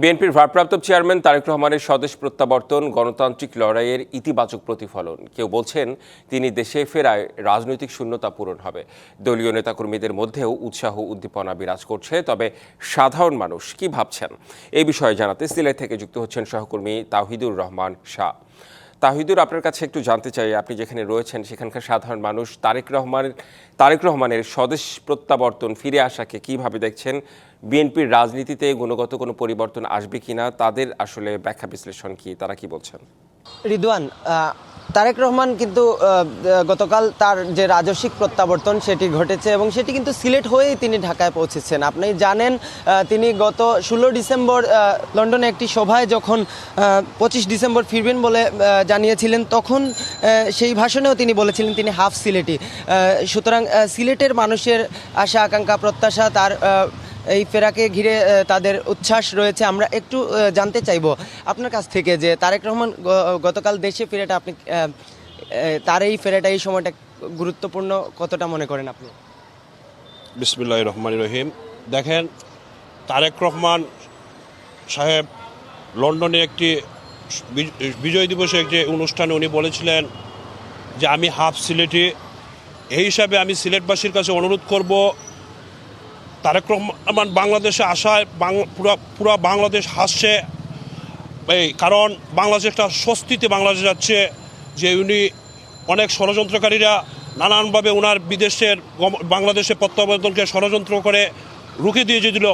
বিএনপির ভারপ্রাপ্ত চেয়ারম্যান তারেক রহমানের স্বদেশ প্রত্যাবর্তন গণতান্ত্রিক লড়াইয়ের ইতিবাচক প্রতিফলন। কেউ বলছেন তিনি দেশে ফেরায় রাজনৈতিক শূন্যতা পূরণ হবে। দলীয় নেতাকর্মীদের মধ্যেও উৎসাহ উদ্দীপনা বিরাজ করছে। তবে সাধারণ মানুষ কি ভাবছেন এই বিষয়ে জানাতে সিলেট থেকে যুক্ত হচ্ছেন সহকর্মী তাওহিদুর রহমান শাহ। তাহিদুর, আপনার কাছে একটু জানতে চাই, আপনি যেখানে রয়েছেন সেখানকার সাধারণ মানুষ তারেক রহমানের স্বদেশ প্রত্যাবর্তন ফিরে আসাকে কিভাবে দেখছেন? বিএনপির রাজনীতিতে গুণগত কোনো পরিবর্তন আসবে কিনা, তাদের আসলে ব্যাখ্যা বিশ্লেষণ কি, তারা কি বলছেন? রিদওয়ান, তারেক রহমান কিন্তু গতকাল তার যে রাজস্বিক প্রত্যাবর্তন সেটি ঘটেছে এবং সেটি কিন্তু সিলেট হয়েই তিনি ঢাকায় পৌঁছেছেন। আপনি জানেন তিনি গত 16 ডিসেম্বর লন্ডনে একটি সভায় যখন 25 ডিসেম্বর ফিরবেন বলে জানিয়েছিলেন, তখন সেই ভাষণেও তিনি বলেছিলেন তিনি হাফ সিলেটি। সুতরাং সিলেটের মানুষের আশা আকাঙ্ক্ষা প্রত্যাশা তার এই ফেরাকে ঘিরে তাদের উচ্ছ্বাস রয়েছে। আমরা একটু জানতে চাইব আপনার কাছ থেকে যে তারেক রহমান গতকাল দেশে ফেরাটা আপনি তার এই ফেরাটা এই সময়টা গুরুত্বপূর্ণ কতটা মনে করেন আপনি? বিসমিল্লাহির রহমানির রহিম। দেখেন, তারেক রহমান সাহেব লন্ডনে একটি বিজয় দিবসে একটি অনুষ্ঠানে উনি বলেছিলেন যে আমি হাফ সিলেটি। এই হিসাবে আমি সিলেটবাসীর কাছে অনুরোধ করব, তারেক রহমান বাংলাদেশে আসায় পুরো বাংলাদেশ হাসছে। কারণ বাংলাদেশ একটা স্বস্তিতে বাংলাদেশ যাচ্ছে, যে উনি অনেক ষড়যন্ত্রকারীরা নানানভাবে ওনার বাংলাদেশে প্রত্যাবর্তনকে ষড়যন্ত্র করে রুখে দিয়ে দিল,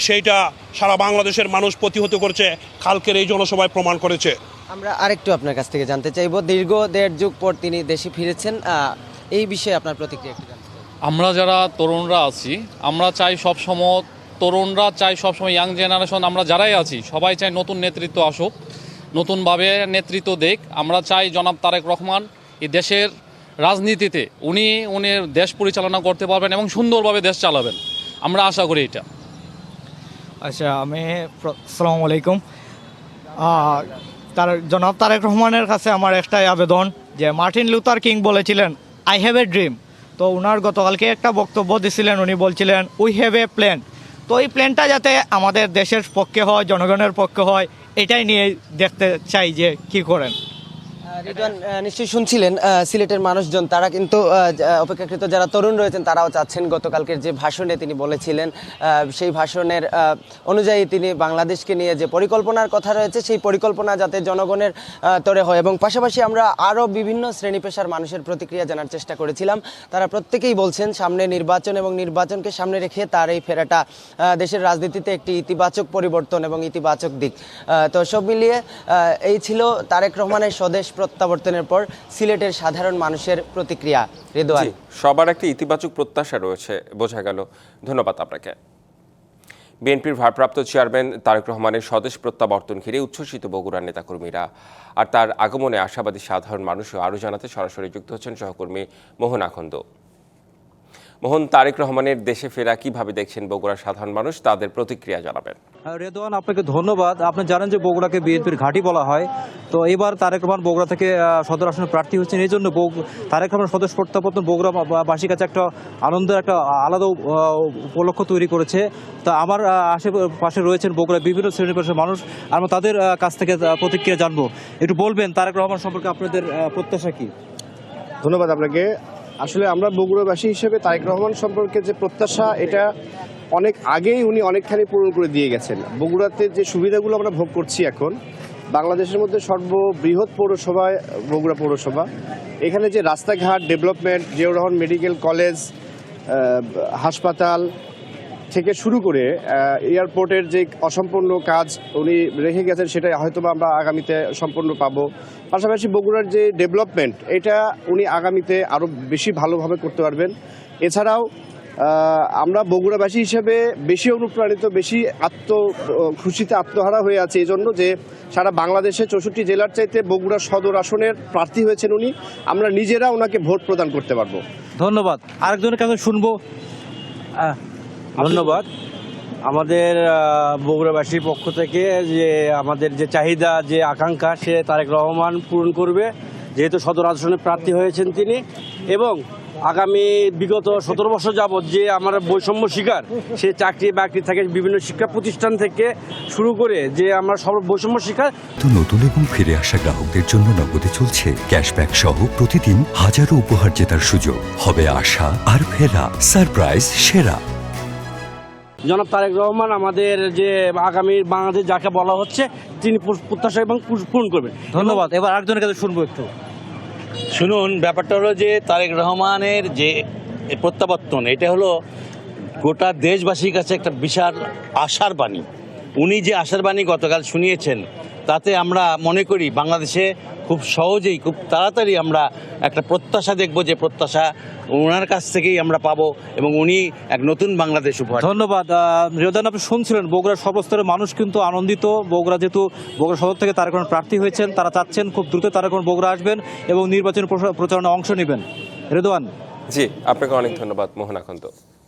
সেইটা সারা বাংলাদেশের মানুষ প্রতিহত করছে, কালকের এই জনসভায় প্রমাণ করেছে। আমরা আরেকটু আপনার কাছ থেকে জানতে চাইব, দীর্ঘ 1.5 যুগ পর তিনি দেশে ফিরেছেন, এই বিষয়ে আপনার প্রতিক্রিয়া একটু জানতে চাই। আমরা যারা তরুণরা আছি, আমরা চাই সবসময়, তরুণরা চাই সবসময়, ইয়াং জেনারেশন আমরা যারাই আছি সবাই চাই নতুন নেতৃত্ব আসুক, নতুনভাবে নেতৃত্ব দেখ। আমরা চাই জনাব তারেক রহমান এই দেশের রাজনীতিতে উনি দেশ পরিচালনা করতে পারবেন এবং সুন্দরভাবে দেশ চালাবেন, আমরা আশা করি এটা। আচ্ছা, আসসালামু আলাইকুম। জনাব তারেক রহমানের কাছে আমার একটাই আবেদন, যে মার্টিন লুথার কিং বলেছিলেন আই হ্যাভ এ ড্রিম। তো ওনার গতকালকে একটা বক্তব্য দিয়েছিলেন, উনি বলছিলেন উই হ্যাভ এ প্ল্যান। তো এই প্ল্যানটা যাতে আমাদের দেশের পক্ষে হয়, জনগণের পক্ষে হয়, এটাই নিয়ে দেখতে চাই যে কি করেন। রিদওয়ান, নিশ্চয়ই শুনছিলেন সিলেটের মানুষজন, তারা কিন্তু অপেক্ষাকৃত যারা তরুণ রয়েছেন তারাও চাচ্ছেন গতকালকের যে ভাষণে তিনি বলেছিলেন সেই ভাষণের অনুযায়ী তিনি বাংলাদেশকে নিয়ে যে পরিকল্পনার কথা রয়েছে সেই পরিকল্পনা যাতে জনগণের তরে হয়। এবং পাশাপাশি আমরা আরও বিভিন্ন শ্রেণী পেশার মানুষের প্রতিক্রিয়া জানার চেষ্টা করেছিলাম। তারা প্রত্যেকেই বলছেন সামনে নির্বাচন এবং নির্বাচনকে সামনে রেখে তার এই ফেরাটা দেশের রাজনীতিতে একটি ইতিবাচক পরিবর্তন এবং ইতিবাচক দিক। তো সব মিলিয়ে এই ছিল তারেক রহমানের স্বদেশ প্রত্যাবর্তনের পর সিলেটের সাধারণ মানুষের প্রতিক্রিয়া। রিদওয়ান, সবার একটি ইতিবাচক প্রত্যাশা রয়েছে, বোঝা গেল। ধন্যবাদ আপনাকে। বিএনপির ভারপ্রাপ্ত চেয়ারম্যান তারেক রহমানের স্বদেশ প্রত্যাবর্তন ঘিরে উচ্ছ্বসিত বগুড়ার নেতাকর্মীরা, আর তার আগমনে আশাবাদী সাধারণ মানুষও। আরও জানাতে সরাসরি যুক্ত হচ্ছেন সহকর্মী মোহন আখন্দ। মোহন, তারেক রহমানের দেশে ফেরা কিভাবে দেখছেন বগুড়ার সাধারণ মানুষ, তাদের প্রতিক্রিয়া জানাবেন। রেদওয়ান, আপনাকে ধন্যবাদ। আপনি জানেন যে বগুড়াকে বিএনপির ঘাঁটি বলা হয়। তো এবার তারেক রহমান বগুড়া থেকে সদর আসনে প্রার্থী হচ্ছেন, এই জন্য তারেক রহমান স্বদেশ প্রত্যাবর্তন বগুড়াবাসীর কাছে একটা আনন্দের একটা আলাদা উপলক্ষ তৈরি করেছে। তা আমার আশেপাশে রয়েছেন বগুড়ার বিভিন্ন শ্রেণী পেশার মানুষ, আমরা তাদের কাছ থেকে প্রতিক্রিয়া জানবো। একটু বলবেন তারেক রহমান সম্পর্কে আপনাদের প্রত্যাশা কি? ধন্যবাদ আপনাকে। আসলে আমরা বগুড়াবাসী হিসেবে তারেক রহমান সম্পর্কে যে প্রত্যাশা, এটা অনেক আগেই উনি অনেকখানি পূরণ করে দিয়ে গেছেন। বগুড়াতে যে সুবিধাগুলো আমরা ভোগ করছি এখন, বাংলাদেশের মধ্যে সর্ববৃহৎ পৌরসভায় বগুড়া পৌরসভা, এখানে যে রাস্তাঘাট development, Ziaur Rahman medical college, হাসপাতাল থেকে শুরু করে এয়ারপোর্টের যে অসম্পূর্ণ কাজ উনি রেখে গেছেন, সেটা হয়তো আমরা আগামীতে সম্পূর্ণ পাবো। পাশাপাশি বগুড়ার যে ডেভেলপমেন্ট, এটা উনি আগামীতে আরও বেশি ভালোভাবে করতে পারবেন। এছাড়াও আমরা বগুড়াবাসী হিসেবে বেশি অনুপ্রাণিত, বেশি খুশিতে আত্মহারা হয়ে আছে এই জন্য যে সারা বাংলাদেশে 64 জেলার চাইতে বগুড়া সদর আসনের প্রার্থী হয়েছেন উনি। আমরা নিজেরা ওনাকে ভোট প্রদান করতে পারবো। ধন্যবাদ। আরেকজনের কাছে শুনবো। ধন্যবাদ। আমাদের বগুড়াবাসীর পক্ষ থেকে যে আমাদের যে চাহিদা, যে আকাঙ্ক্ষা, সে তারেক রহমান পূরণ করবে, যেহেতু সদর আসনে প্রার্থী হয়েছেন তিনি। এবং আগামী বিগত 17 বছর যাবৎ যে আমার বৈষম্য শিকার, সে চাকরি বাকরি থেকে বিভিন্ন শিক্ষা প্রতিষ্ঠান থেকে শুরু করে যে আমরা সব বৈষম্য শিকার। তো নতুন এবং ফিরে আসা গ্রাহকদের জন্য নগদে চলছে ক্যাশব্যাক সহ প্রতিদিন হাজারো উপহার জেতার সুযোগ। হবে আশা আর ফেরা সারপ্রাইজ সেরা। জনাব তারেক রহমান আমাদের যে আগামী বাংলাদেশ যাকে বলা হচ্ছে, তিনি প্রত্যাশা এবং পূরণ করবেন। ধন্যবাদ। এবার আরেকজনের কাছে শুনবো একটু। শুনুন, ব্যাপারটা হলো যে তারেক রহমানের যে প্রত্যাবর্তন, এটা হলো গোটা দেশবাসীর কাছে একটা বিশাল আশার বাণী। উনি যে আশার বাণী গতকাল শুনিয়েছেন, তাতে আমরা মনে করি বাংলাদেশে খুব সহজেই, খুব তাড়াতাড়ি আমরা একটা প্রত্যাশা দেখব, যে প্রত্যাশা ওনার কাছ থেকেই আমরা পাবো এবং উনি এক নতুন বাংলাদেশ উপহার। ধন্যবাদ। রিয়দান, আপনি শুনছিলেন বগুড়ার সর্বস্তরের মানুষ কিন্তু আনন্দিত। বগুড়া যেহেতু বগুড়া সদর থেকে তারেক রহমান প্রার্থী হয়েছেন, তারা চাচ্ছেন খুব দ্রুত তারেক রহমান বগুড়া আসবেন এবং নির্বাচনী প্রচারণায় অংশ নেবেন। রেদওয়ান। জি, আপনাকে অনেক ধন্যবাদ মোহন আকন্দ।